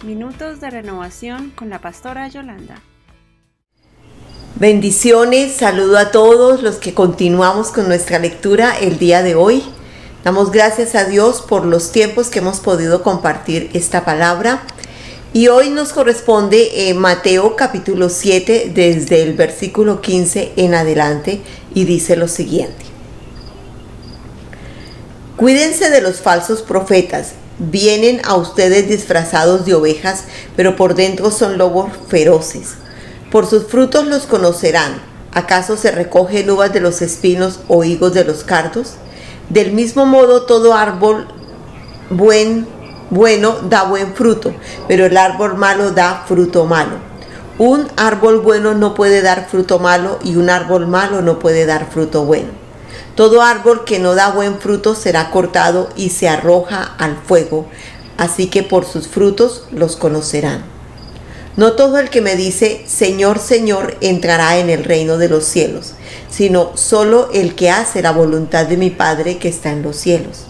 Minutos de renovación con la pastora Yolanda. Bendiciones, saludo a todos los que continuamos con nuestra lectura el día de hoy. Damos gracias a Dios por los tiempos que hemos podido compartir esta palabra. Y hoy nos corresponde Mateo capítulo 7 desde el versículo 15 en adelante y dice lo siguiente. Cuídense de los falsos profetas. Vienen a ustedes disfrazados de ovejas, pero por dentro son lobos feroces. Por sus frutos los conocerán. ¿Acaso se recogen uvas de los espinos o higos de los cardos? Del mismo modo, todo árbol bueno da buen fruto, pero el árbol malo da fruto malo. Un árbol bueno no puede dar fruto malo y un árbol malo no puede dar fruto bueno. Todo árbol que no da buen fruto será cortado y se arroja al fuego, así que por sus frutos los conocerán. No todo el que me dice, Señor, Señor, entrará en el reino de los cielos, sino solo el que hace la voluntad de mi Padre que está en los cielos.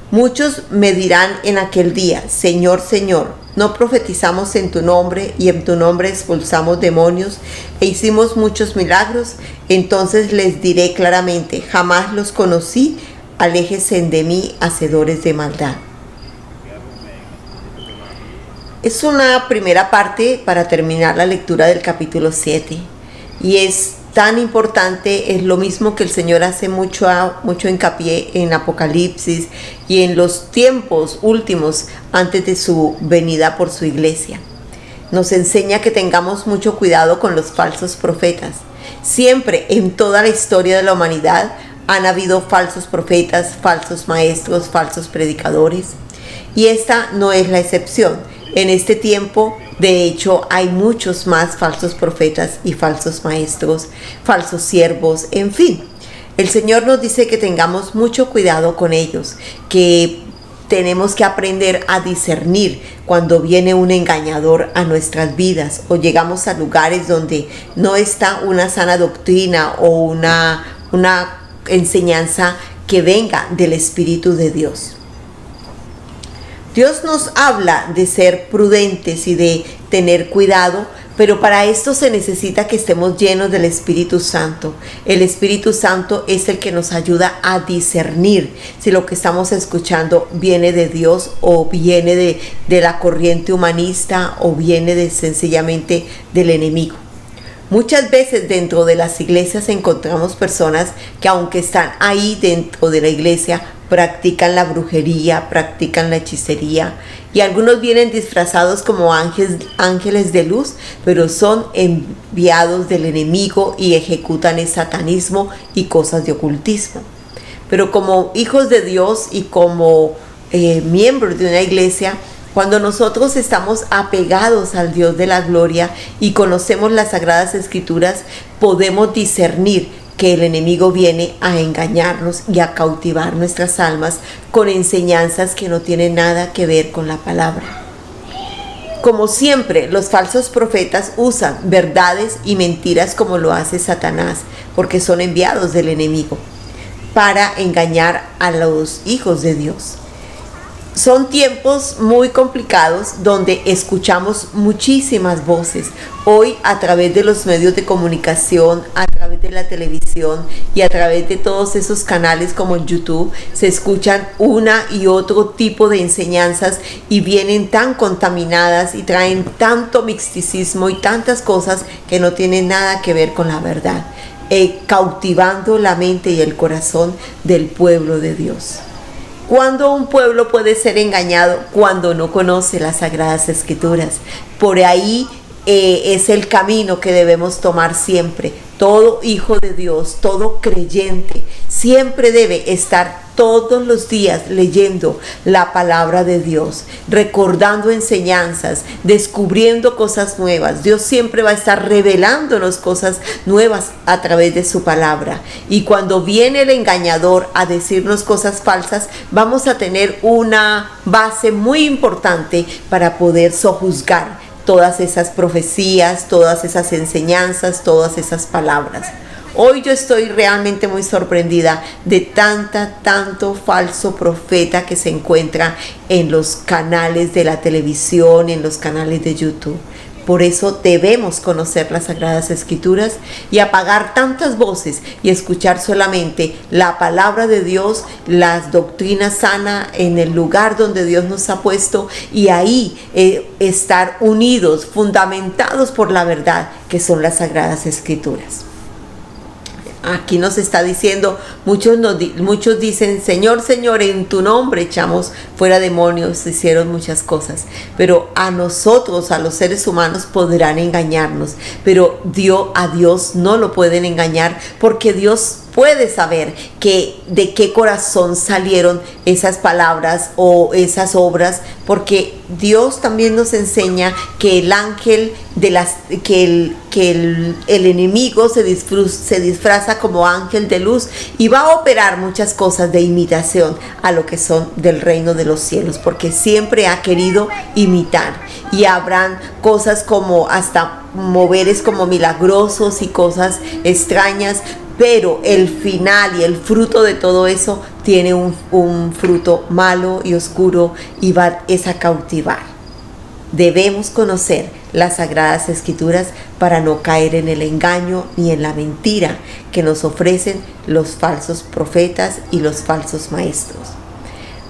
Muchos me dirán en aquel día, Señor, Señor, ¿no profetizamos en tu nombre y en tu nombre expulsamos demonios e hicimos muchos milagros? Entonces les diré claramente, jamás los conocí, aléjense de mí, hacedores de maldad. Es una primera parte para terminar la lectura del capítulo 7 y es tan importante, es lo mismo que el Señor hace mucho hincapié en Apocalipsis y en los tiempos últimos antes de su venida por su iglesia. Nos enseña que tengamos mucho cuidado con los falsos profetas. Siempre en toda la historia de la humanidad han habido falsos profetas, falsos maestros, falsos predicadores y esta no es la excepción. En este tiempo, de hecho, hay muchos más falsos profetas y falsos maestros, falsos siervos, en fin. El Señor nos dice que tengamos mucho cuidado con ellos, que tenemos que aprender a discernir cuando viene un engañador a nuestras vidas o llegamos a lugares donde no está una sana doctrina o una enseñanza que venga del Espíritu de Dios. Dios nos habla de ser prudentes y de tener cuidado, pero para esto se necesita que estemos llenos del Espíritu Santo. El Espíritu Santo es el que nos ayuda a discernir si lo que estamos escuchando viene de Dios o viene de la corriente humanista o viene sencillamente del enemigo. Muchas veces dentro de las iglesias encontramos personas que aunque están ahí dentro de la iglesia, practican la brujería, practican la hechicería y algunos vienen disfrazados como ángeles de luz, pero son enviados del enemigo y ejecutan el satanismo y cosas de ocultismo. Pero como hijos de Dios y como miembros de una iglesia, cuando nosotros estamos apegados al Dios de la gloria y conocemos las Sagradas Escrituras, podemos discernir que el enemigo viene a engañarnos y a cautivar nuestras almas con enseñanzas que no tienen nada que ver con la palabra. Como siempre, los falsos profetas usan verdades y mentiras como lo hace Satanás, porque son enviados del enemigo para engañar a los hijos de Dios. Son tiempos muy complicados donde escuchamos muchísimas voces. Hoy a través de los medios de comunicación, a través de la televisión y a través de todos esos canales como YouTube, se escuchan una y otro tipo de enseñanzas y vienen tan contaminadas y traen tanto misticismo y tantas cosas que no tienen nada que ver con la verdad, cautivando la mente y el corazón del pueblo de Dios. ¿Cuándo un pueblo puede ser engañado? Cuando no conoce las Sagradas Escrituras. Por ahí es el camino que debemos tomar siempre. Todo hijo de Dios, todo creyente, siempre debe estar todos los días leyendo la palabra de Dios, recordando enseñanzas, descubriendo cosas nuevas. Dios siempre va a estar revelándonos cosas nuevas a través de su palabra. Y cuando viene el engañador a decirnos cosas falsas, vamos a tener una base muy importante para poder sojuzgar todas esas profecías, todas esas enseñanzas, todas esas palabras. Hoy yo estoy realmente muy sorprendida de tanto falso profeta que se encuentra en los canales de la televisión, en los canales de YouTube. Por eso debemos conocer las Sagradas Escrituras y apagar tantas voces y escuchar solamente la palabra de Dios, las doctrinas sanas en el lugar donde Dios nos ha puesto, y ahí estar unidos, fundamentados por la verdad que son las Sagradas Escrituras. Aquí nos está diciendo, muchos dicen, Señor, Señor, en tu nombre echamos fuera demonios, hicieron muchas cosas, pero a nosotros, a los seres humanos, podrán engañarnos, pero a Dios no lo pueden engañar, porque Dios puede saber de qué corazón salieron esas palabras o esas obras, porque Dios también nos enseña que el ángel que el enemigo se disfraza como ángel de luz y va a operar muchas cosas de imitación a lo que son del reino de los cielos, porque siempre ha querido imitar, y habrán cosas como hasta moveres como milagrosos y cosas extrañas, pero el final y el fruto de todo eso tiene un fruto malo y oscuro, y es a cautivar. Debemos conocer las Sagradas Escrituras para no caer en el engaño ni en la mentira que nos ofrecen los falsos profetas y los falsos maestros.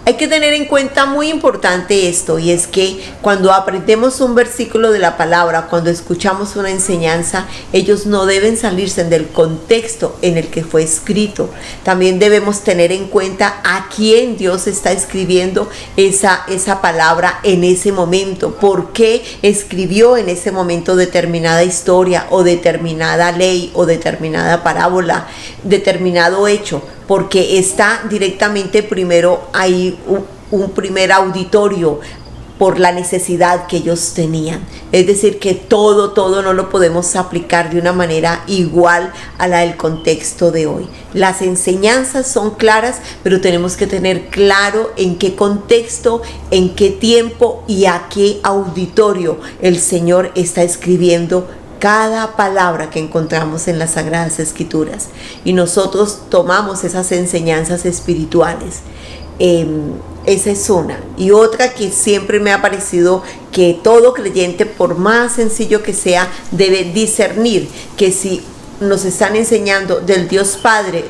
Hay que tener en cuenta muy importante esto, y es que cuando aprendemos un versículo de la palabra, cuando escuchamos una enseñanza, ellos no deben salirse del contexto en el que fue escrito. También debemos tener en cuenta a quién Dios está escribiendo esa palabra en ese momento, por qué escribió en ese momento determinada historia o determinada ley o determinada parábola, determinado hecho, porque está directamente primero ahí un primer auditorio por la necesidad que ellos tenían. Es decir, que todo no lo podemos aplicar de una manera igual a la del contexto de hoy. Las enseñanzas son claras, pero tenemos que tener claro en qué contexto, en qué tiempo y a qué auditorio el Señor está escribiendo cada palabra que encontramos en las Sagradas Escrituras, y nosotros tomamos esas enseñanzas espirituales. Esa es una. Y otra que siempre me ha parecido que todo creyente, por más sencillo que sea, debe discernir que si nos están enseñando del Dios Padre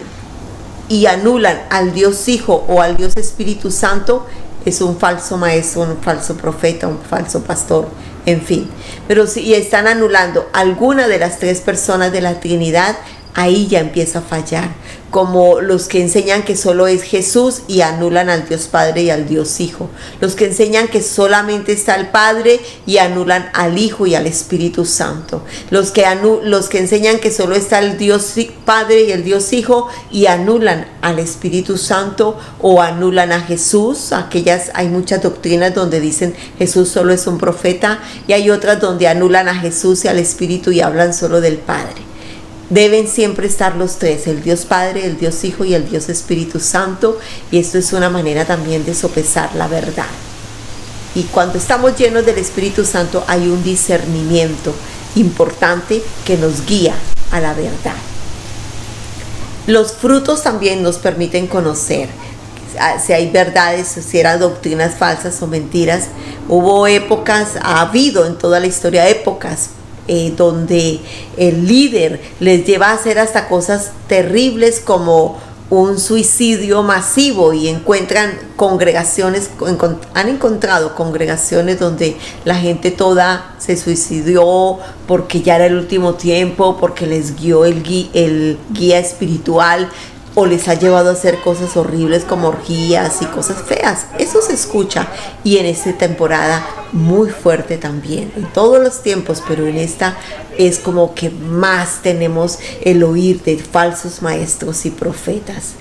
y anulan al Dios Hijo o al Dios Espíritu Santo, es un falso maestro, un falso profeta, un falso pastor, en fin. Pero si están anulando alguna de las tres personas de la Trinidad, ahí ya empieza a fallar, como los que enseñan que solo es Jesús y anulan al Dios Padre y al Dios Hijo, los que enseñan que solamente está el Padre y anulan al Hijo y al Espíritu Santo, los que enseñan que solo está el Dios Padre y el Dios Hijo y anulan al Espíritu Santo o anulan a Jesús. Hay muchas doctrinas donde dicen Jesús solo es un profeta, y hay otras donde anulan a Jesús y al Espíritu y hablan solo del Padre. Deben siempre estar los tres, el Dios Padre, el Dios Hijo y el Dios Espíritu Santo, y esto es una manera también de sopesar la verdad. Y cuando estamos llenos del Espíritu Santo hay un discernimiento importante que nos guía a la verdad. Los frutos también nos permiten conocer si hay verdades, si eran doctrinas falsas o mentiras. Ha habido en toda la historia épocas donde el líder les lleva a hacer hasta cosas terribles como un suicidio masivo, y encuentran han encontrado congregaciones donde la gente toda se suicidó porque ya era el último tiempo, porque les guió el guía espiritual, o les ha llevado a hacer cosas horribles como orgías y cosas feas. Eso se escucha, y en esta temporada muy fuerte también, en todos los tiempos, pero en esta es como que más tenemos el oír de falsos maestros y profetas.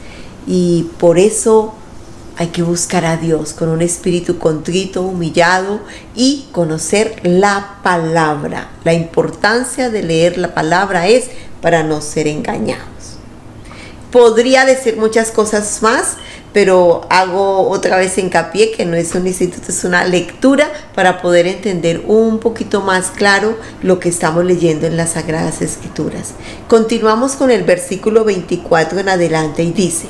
Y por eso hay que buscar a Dios con un espíritu contrito, humillado, y conocer la palabra. La importancia de leer la palabra es para no ser engañados. Podría decir muchas cosas más, pero hago otra vez hincapié que no es un instituto, es una lectura para poder entender un poquito más claro lo que estamos leyendo en las Sagradas Escrituras. Continuamos con el versículo 24 en adelante y dice: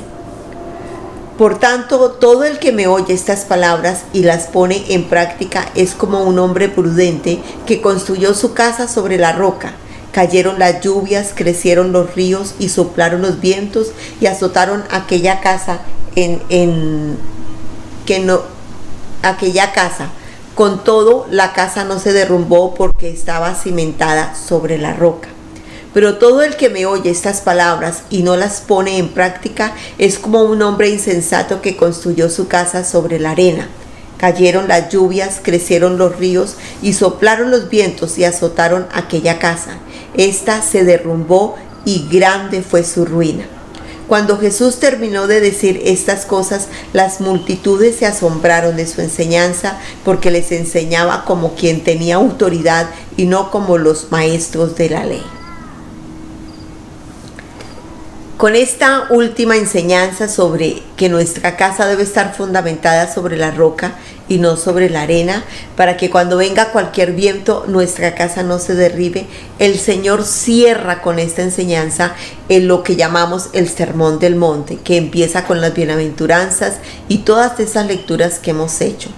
por tanto, todo el que me oye estas palabras y las pone en práctica es como un hombre prudente que construyó su casa sobre la roca. Cayeron las lluvias, crecieron los ríos y soplaron los vientos y azotaron aquella casa aquella casa. Con todo, la casa no se derrumbó porque estaba cimentada sobre la roca. Pero todo el que me oye estas palabras y no las pone en práctica es como un hombre insensato que construyó su casa sobre la arena. Cayeron las lluvias, crecieron los ríos y soplaron los vientos y azotaron aquella casa. Esta se derrumbó y grande fue su ruina. Cuando Jesús terminó de decir estas cosas, las multitudes se asombraron de su enseñanza, porque les enseñaba como quien tenía autoridad y no como los maestros de la ley. Con esta última enseñanza sobre que nuestra casa debe estar fundamentada sobre la roca y no sobre la arena, para que cuando venga cualquier viento nuestra casa no se derribe, el Señor cierra con esta enseñanza en lo que llamamos el Sermón del Monte, que empieza con las bienaventuranzas y todas esas lecturas que hemos hecho.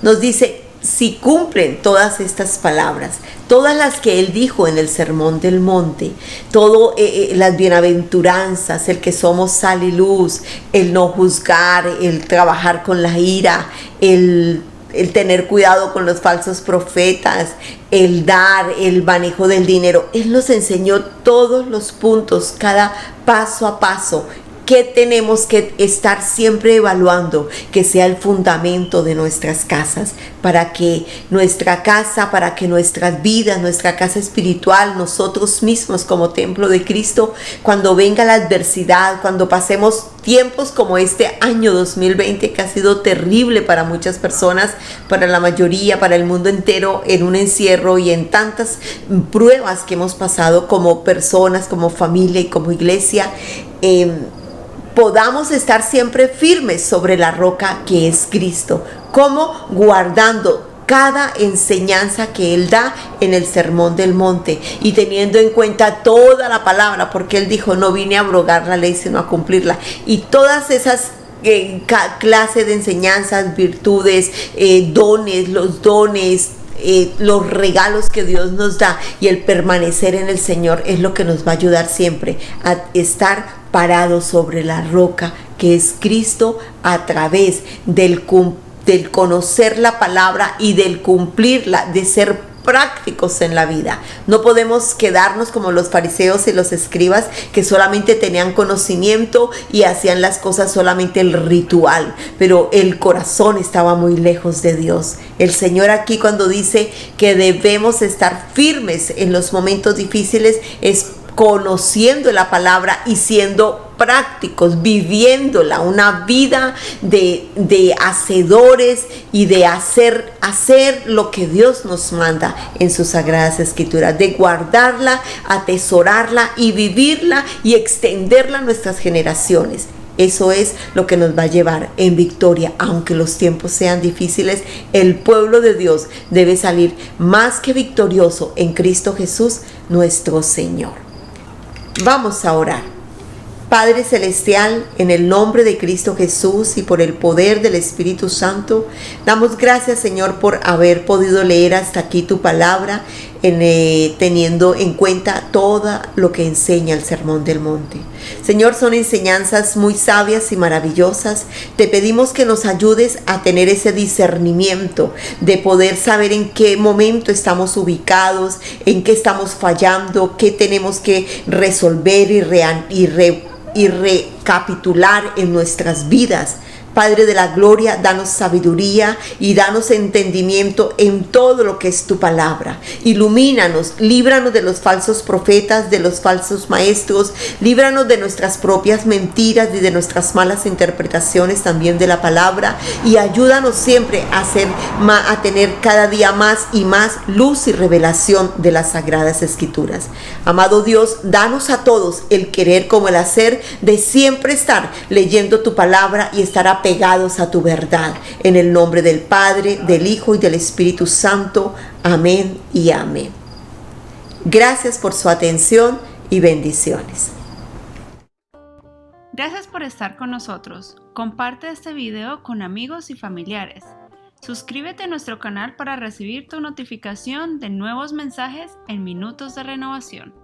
Nos dice: si cumplen todas estas palabras, todas las que Él dijo en el Sermón del Monte, las bienaventuranzas, el que somos sal y luz, el no juzgar, el trabajar con la ira, el tener cuidado con los falsos profetas, el dar, el manejo del dinero, Él nos enseñó todos los puntos, cada paso a paso, que tenemos que estar siempre evaluando, que sea el fundamento de nuestras casas, para que nuestra casa, para que nuestras vidas, nuestra casa espiritual, nosotros mismos como templo de Cristo, cuando venga la adversidad, cuando pasemos tiempos como este año 2020 que ha sido terrible para muchas personas, para la mayoría, para el mundo entero, en un encierro y en tantas pruebas que hemos pasado como personas, como familia y como iglesia, podamos estar siempre firmes sobre la roca que es Cristo, como guardando cada enseñanza que Él da en el Sermón del Monte y teniendo en cuenta toda la palabra, porque Él dijo: no vine a abrogar la ley sino a cumplirla, y todas esas clases de enseñanzas, virtudes, dones, los regalos que Dios nos da y el permanecer en el Señor es lo que nos va a ayudar siempre a estar parados sobre la roca que es Cristo, a través del conocer la palabra y del cumplirla, de ser prácticos en la vida. No podemos quedarnos como los fariseos y los escribas, que solamente tenían conocimiento y hacían las cosas solamente el ritual, pero el corazón estaba muy lejos de Dios. El Señor aquí, cuando dice que debemos estar firmes en los momentos difíciles, es conociendo la palabra y siendo prácticos, viviéndola, una vida de hacedores y de hacer lo que Dios nos manda en sus Sagradas Escrituras, de guardarla, atesorarla y vivirla y extenderla a nuestras generaciones. Eso es lo que nos va a llevar en victoria. Aunque los tiempos sean difíciles, el pueblo de Dios debe salir más que victorioso en Cristo Jesús, nuestro Señor. Vamos a orar. Padre Celestial, en el nombre de Cristo Jesús y por el poder del Espíritu Santo, damos gracias, Señor, por haber podido leer hasta aquí tu palabra, teniendo en cuenta todo lo que enseña el Sermón del Monte. Señor, son enseñanzas muy sabias y maravillosas. Te pedimos que nos ayudes a tener ese discernimiento de poder saber en qué momento estamos ubicados, en qué estamos fallando, qué tenemos que resolver y recapitular en nuestras vidas, Padre de la gloria, danos sabiduría y danos entendimiento en todo lo que es tu palabra. Ilumínanos, líbranos de los falsos profetas, de los falsos maestros, líbranos de nuestras propias mentiras y de nuestras malas interpretaciones también de la palabra, y ayúdanos siempre a tener cada día más y más luz y revelación de las sagradas escrituras. Amado Dios, danos a todos el querer como el hacer de siempre estar leyendo tu palabra y estar apegados a tu verdad. En el nombre del Padre, del Hijo y del Espíritu Santo. Amén y amén. Gracias por su atención y bendiciones. Gracias por estar con nosotros. Comparte este video con amigos y familiares. Suscríbete a nuestro canal para recibir tu notificación de nuevos mensajes en Minutos de Renovación.